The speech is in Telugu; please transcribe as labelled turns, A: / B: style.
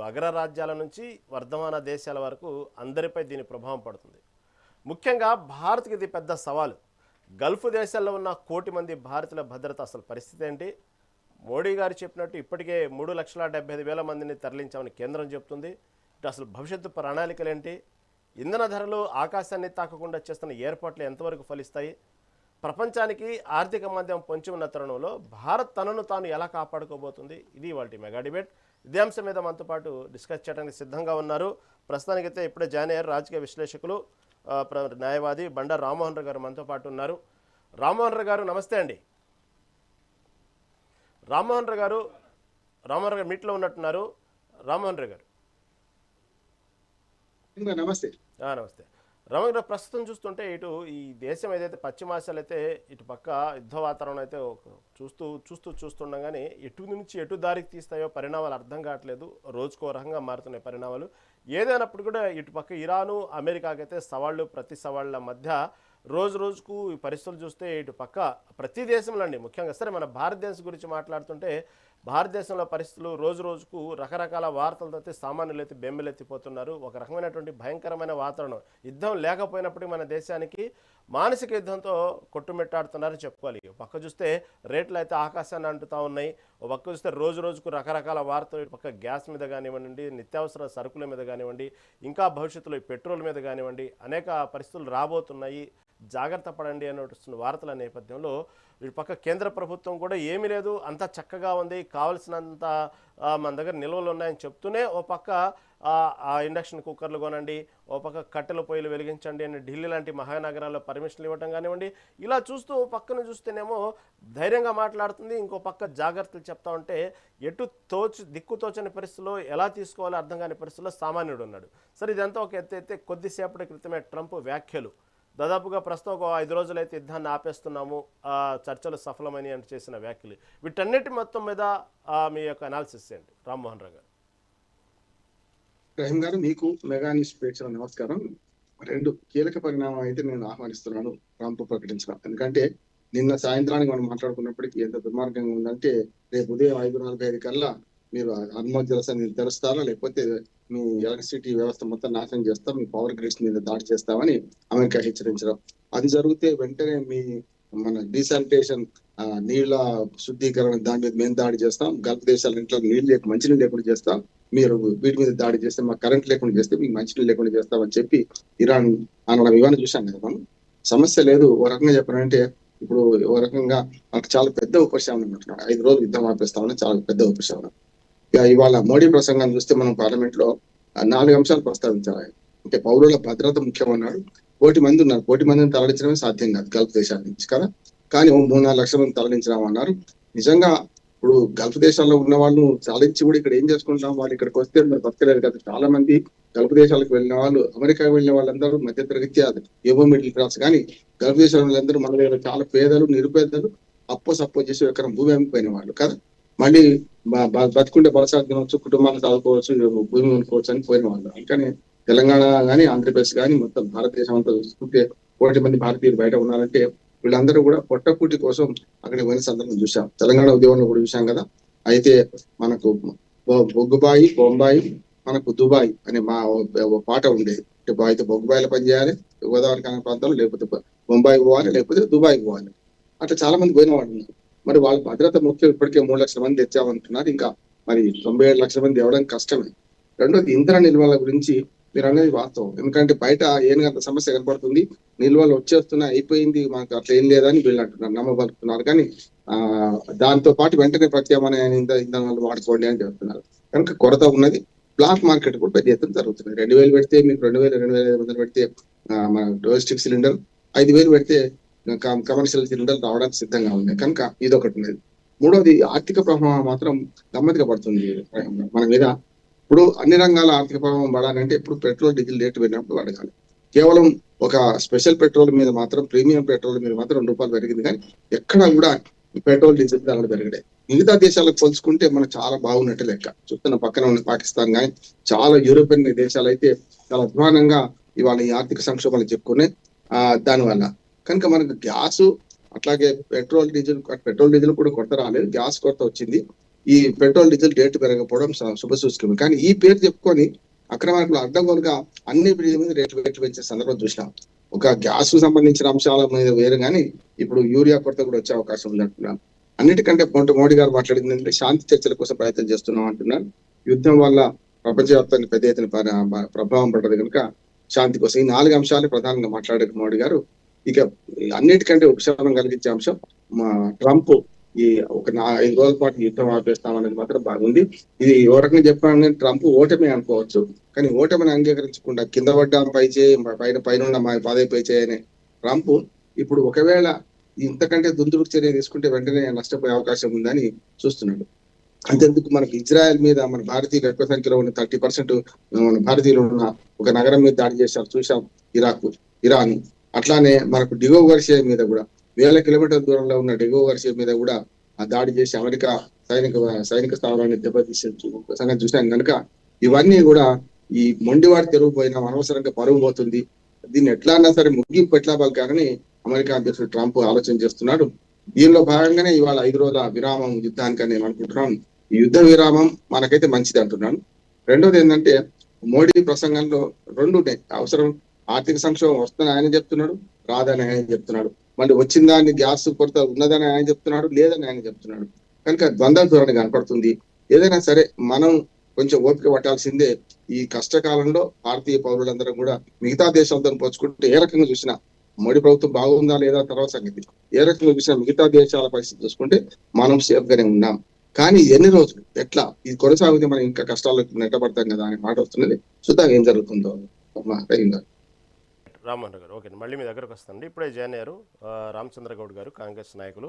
A: అగ్రరాజ్యాల నుంచి వర్ధమాన దేశాల వరకు అందరిపై దీని ప్రభావం పడుతుంది. ముఖ్యంగా భారత్కి ఇది పెద్ద సవాలు. గల్ఫ్ దేశాల్లో ఉన్న 1 కోటి మంది భారతీయుల భద్రత అసలు పరిస్థితి ఏంటి? మోడీ గారు చెప్పినట్టు ఇప్పటికే 3,75,000 మందిని తరలించామని కేంద్రం చెప్తుంది. ఇటు అసలు భవిష్యత్తు ప్రణాళికలేంటి? ఇంధన ధరలు ఆకాశాన్ని తాకకుండా చేస్తున్న ఏర్పాట్లు ఎంతవరకు ఫలిస్తాయి? ప్రపంచానికి ఆర్థిక మాధ్యమం పొంచి ఉన్న తరుణంలో భారత్ తనను తాను ఎలా కాపాడుకోబోతుంది? ఇది వాటి మెగా డిబేట్. ఇదే అంశం మీద మనతో పాటు డిస్కస్ చేయడానికి సిద్ధంగా ఉన్నారు. ప్రస్తుతానికైతే ఇప్పుడే జాయిన్ అయ్యారు రాజకీయ విశ్లేషకులు, న్యాయవాది బండారు రామ్మోహన్ రావు గారు మనతో పాటు ఉన్నారు. రామ్మోహన్ రావు గారు నమస్తే అండి. రామ్మోహన్ రావు గారు మీట్లో ఉన్నట్టున్నారు. రామ్మోహన్ రావు గారు
B: నమస్తే.
A: నమస్తే రామ్మోహన్ గారు. ప్రస్తుతం చూస్తుంటే ఇటు ఈ దేశం ఏదైతే పశ్చిమాసియాలు అయితే ఇటు పక్క యుద్ధ వాతావరణం అయితే చూస్తుండగానే ఎటు నుంచి ఎటు దారికి తీస్తాయో పరిణామాలు అర్థం కావట్లేదు. రోజుకో రకంగా మారుతున్నాయి పరిణామాలు. ఏదైనప్పుడు కూడా ఇటు పక్క ఇరాను అమెరికాకైతే సవాళ్ళు ప్రతి సవాళ్ళ మధ్య రోజుకు ఈ పరిస్థితులు చూస్తే ఇటు పక్క ప్రతి దేశంలో అండి, ముఖ్యంగా సరే మన భారతదేశం గురించి మాట్లాడుతుంటే భారతదేశంలో పరిస్థితులు రోజుకు రకరకాల వార్తలతో అయితే సామాన్యులు అయితే బెంబెలెత్తిపోతున్నారు. ఒక రకమైనటువంటి భయంకరమైన వాతావరణం. యుద్ధం లేకపోయినప్పటికీ మన దేశానికి మానసిక యుద్ధంతో కొట్టుమిట్టాడుతున్నారని చెప్పుకోవాలి. పక్క చూస్తే రేట్లు అయితే ఆకాశాన్ని అంటుతూ ఉన్నాయి. ఒక పక్క చూస్తే రోజుకు రకరకాల వార్తలు, ఇటు పక్క గ్యాస్ మీద కానివ్వండి, నిత్యావసర సరుకుల మీద కానివ్వండి, ఇంకా భవిష్యత్తులో పెట్రోల్ మీద కానివ్వండి అనేక పరిస్థితులు రాబోతున్నాయి, జాగ్రత్త పడండి అని వస్తున్న వార్తల నేపథ్యంలో ఇటు పక్క కేంద్ర ప్రభుత్వం కూడా ఏమీ లేదు, అంతా చక్కగా ఉంది, కావలసినంత మన దగ్గర నిల్వలు ఉన్నాయని చెప్తూనే ఓ పక్క ఆ ఇండక్షన్ కుక్కర్లు కొనండి, ఓ పక్క కట్టెల పొయ్యిలు వెలిగించండి అని ఢిల్లీ లాంటి మహానగరాల్లో పర్మిషన్లు ఇవ్వటం కానివ్వండి, ఇలా చూస్తూ పక్కన చూస్తేనేమో ధైర్యంగా మాట్లాడుతుంది, ఇంకో పక్క జాగ్రత్తలు చెప్తా ఉంటే దిక్కుతోచని పరిస్థితుల్లో ఎలా తీసుకోవాలో అర్థం కాని పరిస్థితుల్లో సామాన్యుడు ఉన్నాడు. సరే, ఇదంతా ఒక ఎత్తు అయితే కొద్దిసేపటి క్రితమే ట్రంప్ వ్యాఖ్యలు దాదాపుగా ప్రస్తుతం ఒక 5 రోజులైతే యుద్ధాన్ని ఆపేస్తున్నాము, చర్చలు సఫలమని అని చేసిన వ్యాఖ్యలు, వీటన్నిటి మొత్తం మీద మీ యొక్క అనాలిసిస్ ఏంటి రామ్మోహన్ రావు గారు?
B: రహీం గారు, మీకు మెగా న్యూస్ ప్రేక్షకుల నమస్కారం. 2 కీలక పరిణామం అయితే నేను ఆహ్వానిస్తున్నాను ట్రంప్ ప్రకటించడం. ఎందుకంటే నిన్న సాయంత్రానికి మనం మాట్లాడుకున్నప్పటికీ ఎంత దుర్మార్గంగా ఉందంటే, రేపు ఉదయం 5:45 కల్లా మీరు హర్మోజ్ జలసంధి తెరుస్తారా, లేకపోతే మీ ఎలక్ట్రిసిటీ వ్యవస్థ మొత్తం నాశనం చేస్తాం, మీ పవర్ గ్రిడ్స్ మీద దాడి చేస్తామని అమెరికా హెచ్చరించడం. అది జరిగితే వెంటనే మన డీశానిటేషన్, నీళ్ల శుద్ధీకరణ దాని మీద మేము దాడి చేస్తాం, గల్ఫ్ దేశాల ఇంట్లో మంచినీళ్ళు లేకుండా చేస్తాం, మీరు వీటి మీద దాడి చేస్తే మాకు కరెంట్ లేకుండా చేస్తే మీకు మంచినీళ్ళు లేకుండా చేస్తామని చెప్పి ఇరాన్ అనడం ఇవన్నీ చూసాం కదా మనం. సమస్య లేదు. ఓ రకంగా చెప్పాలంటే ఇప్పుడు ఓ రకంగా మనకు చాలా పెద్ద ఉపశమనం అంటున్నాడు. 5 రోజులు యుద్ధం ఆపేస్తామని చాలా పెద్ద ఉపశమనం. ఇవాళ మోడీ ప్రసంగాన్ని చూస్తే మనం పార్లమెంట్ లో 4 అంశాలు ప్రస్తావించాలి. అంటే పౌరుల భద్రత ముఖ్యమన్నాడు. 1 కోటి మంది ఉన్నారు. 1 కోటి మందిని తరలించడమే సాధ్యం కాదు గల్ఫ్ దేశాల నుంచి కదా, కానీ 3-4 లక్షల మంది తరలించడం అన్నారు. నిజంగా ఇప్పుడు గల్ఫ్ దేశాల్లో ఉన్న వాళ్ళు చాలించి కూడా ఇక్కడ ఏం చేసుకుంటాం, వాళ్ళు ఇక్కడికి వస్తే మరి బతకలేరు కదా. చాలా మంది గల్ఫ్ దేశాలకు వెళ్ళిన వాళ్ళు, అమెరికాకు వెళ్ళిన వాళ్ళందరూ మధ్యతరగతి, ఏవో మిడిల్ క్లాస్. కానీ గల్ఫ్ దేశాల వాళ్ళందరూ మన దగ్గర చాలా పేదలు, నిరుపేదలు, అప్పో చేసి ఎకరం భూమి అమ్మిపోయిన వాళ్ళు కదా. మళ్ళీ బతుకుంటే బలసాలు తినవచ్చు, కుటుంబాలు చదువుకోవచ్చు, భూమి కొనుక్కోవచ్చు అని పోయిన వాళ్ళు. అందుకని తెలంగాణ కానీ ఆంధ్రప్రదేశ్ కానీ మొత్తం భారతదేశం అంతా చూసుకుంటే 1 కోటి మంది భారతీయులు బయట ఉన్నారంటే వీళ్ళందరూ కూడా పొట్టకూటి కోసం అక్కడికి పోయిన సందర్భం చూసాం. తెలంగాణ ఉద్యమంలో కూడా చూసాం కదా. అయితే మనకు బొగ్గుబాయి, బొంబాయి, మనకు దుబాయ్ అనే పాట ఉండేది. అయితే బొగ్గుబాయిలో పనిచేయాలి గోదావరి కన్నా ప్రాంతాల్లో, లేకపోతే బొంబాయి పోవాలి, లేకపోతే దుబాయ్ పోవాలి. అట్లా చాలా మంది పోయిన వాళ్ళు ఉన్నారు. మరి వాళ్ళ భద్రత ముఖ్యం. ఇప్పటికే 3 లక్షల మంది తెచ్చామంటున్నారు. ఇంకా మరి 97 లక్షల మంది తేవడం కష్టమే. రెండోది ఇంధన నిల్వల గురించి మీరు అనేది వాస్తవం. ఎందుకంటే బయట ఏనుగంత సమస్య కనపడుతుంది, నిల్వలు వచ్చేస్తున్నాయి, అయిపోయింది, మాకు అట్లా ఏం లేదని వీళ్ళు అంటున్నారు, నమ్మబలుతున్నారు. కానీ దాంతో పాటు వెంటనే ప్రత్యామ్నాయ ఇంధనాలు వాడుకోండి అని చెప్తున్నారు. కనుక కొరత ఉన్నది. బ్లాక్ మార్కెట్ కూడా పెద్ద ఎత్తున జరుగుతున్నాయి. 2,000 పెడితే మీకు 2,000-2,500 పెడితే మన డొమెస్టిక్ సిలిండర్, 5,000 పెడితే కమర్షియల్ సిలిండర్ రావడానికి సిద్ధంగా ఉన్నాయి. కనుక ఇదొకటి ఉన్నది. మూడోది ఆర్థిక ప్రభావం మాత్రం గమ్మత్తుగా పడుతుంది మన మీద. ఇప్పుడు అన్ని రంగాల ఆర్థిక ప్రభావం పడాలంటే ఇప్పుడు పెట్రోల్ డీజిల్ రేటు పెరిగినప్పుడు అడగాలి. కేవలం ఒక స్పెషల్ పెట్రోల్ మీద మాత్రం, ప్రీమియం పెట్రోల్ మీద మాత్రం 2 రూపాయలు పెరిగింది, కానీ ఎక్కడ కూడా పెట్రోల్ డీజిల్ ధరలు పెరిగాయి. మిగతా దేశాలకు పోల్చుకుంటే మనకు చాలా బాగున్నట్టు లెక్క. చూస్తున్న పక్కన ఉన్న పాకిస్తాన్ కానీ చాలా యూరోపియన్ దేశాలు అయితే చాలా అధ్వానంగా ఇవాళ ఈ ఆర్థిక సంక్షోభాలు చెప్పుకున్నాయి దానివల్ల. కనుక మనకు గ్యాస్, అట్లాగే పెట్రోల్ డీజిల్ కూడా కొరత రాలేదు, గ్యాస్ కొరత వచ్చింది. ఈ పెట్రోల్ డీజిల్ రేటు పెరగకపోవడం శుభసూచకం. కానీ ఈ పేరు చెప్పుకొని అక్రమార్కులు అడ్డగోలుగా అన్ని మీద రేట్లు పెంచే సందర్భం చూసినాం. ఒక గ్యాస్ కు సంబంధించిన అంశాల మీద వేరు, కానీ ఇప్పుడు యూరియా కొరత కూడా వచ్చే అవకాశం ఉంది అంటున్నాను. అన్నిటికంటే మోడీ గారు మాట్లాడింది ఏంటంటే శాంతి చర్చల కోసం ప్రయత్నం చేస్తున్నాం అంటున్నారు. యుద్ధం వల్ల ప్రపంచవ్యాప్తంగా పెద్ద ఎత్తున ప్రభావం పడ్డది కనుక శాంతి కోసం ఈ 4 అంశాలు ప్రధానంగా మాట్లాడారు మోడీ గారు. ఇక అన్నిటికంటే ఉపశమనం కలిగించే అంశం మా ట్రంప్ ఈ ఒక 5 రోజుల పాటు యుద్ధం ఆపేస్తామనేది మాత్రం బాగుంది. ఇది ఏ రకంగా చెప్పాలని ట్రంప్ ఓటమి అనుకోవచ్చు, కానీ ఓటమిని అంగీకరించకుండా కింద పడ్డా పై చేయి పైన మా పాదే పై చేయనే ట్రంప్ ఇప్పుడు ఒకవేళ ఇంతకంటే దుందుడుకు చర్య తీసుకుంటే వెంటనే నష్టపోయే అవకాశం ఉందని చూస్తున్నాడు. అంతెందుకు మనకి ఇజ్రాయెల్ మీద మన భారతీయులు ఎక్కువ సంఖ్యలో ఉన్న 30% మన భారతీయులు ఉన్న ఒక నగరం మీద దాడి చేశారు చూసాం, ఇరాన్. అట్లానే మనకు డిగో వర్షియా మీద కూడా 1000 కిలోమీటర్ల దూరంలో ఉన్న డిగో వర్షియా మీద కూడా ఆ దాడి చేసి అమెరికా సైనిక స్థావరాన్ని దెబ్బతీసే సంగతి చూసాం కనుక ఇవన్నీ కూడా ఈ మొండివాడి తెరువు పోయినా అనవసరంగా పరువు పోతుంది. దీన్ని ఎట్లా అన్నా సరే ముగింపు ఎట్లా పలకాలని అమెరికా అధ్యక్షుడు ట్రంప్ ఆలోచన చేస్తున్నాడు. దీనిలో భాగంగానే ఇవాళ 5 రోజుల విరామం యుద్ధానికి నేను అనుకుంటున్నాను. ఈ యుద్ధ విరామం మనకైతే మంచిది అంటున్నాను. రెండోది ఏంటంటే మోడీ ప్రసంగంలో 2 ఉన్నాయి. అవసరం ఆర్థిక సంక్షోభం వస్తుందని ఆయన చెప్తున్నాడు, రాదని ఆయన చెప్తున్నాడు. మళ్ళీ వచ్చిన దాన్ని గ్యాస్ కొరత ఉన్నదని ఆయన చెప్తున్నాడు, లేదని ఆయన చెప్తున్నాడు. కనుక ద్వంద్వ ధోరణి కనపడుతుంది. ఏదైనా సరే మనం కొంచెం ఓపిక పట్టాల్సిందే. ఈ కష్టకాలంలో భారతీయ పౌరులందరూ కూడా మిగతా దేశాలతో పోల్చుకుంటే ఏ రకంగా చూసినా మోడీ ప్రభుత్వం బాగుందా లేదా తర్వాత సంగతి, ఏ రకంగా చూసినా మిగతా దేశాల పరిస్థితి చూసుకుంటే మనం సేఫ్ గానే ఉన్నాం. కానీ ఎన్ని రోజులు ఎట్లా ఇది కొనసాగితే మనం ఇంకా కష్టాలకు నెట్టబడతాం కదా అనే మాట వస్తున్నది. చూద్దాం ఏం జరుగుతుందో.
A: రామ్మోహన్ గారు ఓకే, మళ్ళీ మీ దగ్గరకు వస్తానండి. ఇప్పుడే జాయిన్ అయ్యారు రామచంద్ర గౌడ్ గారు, కాంగ్రెస్ నాయకులు.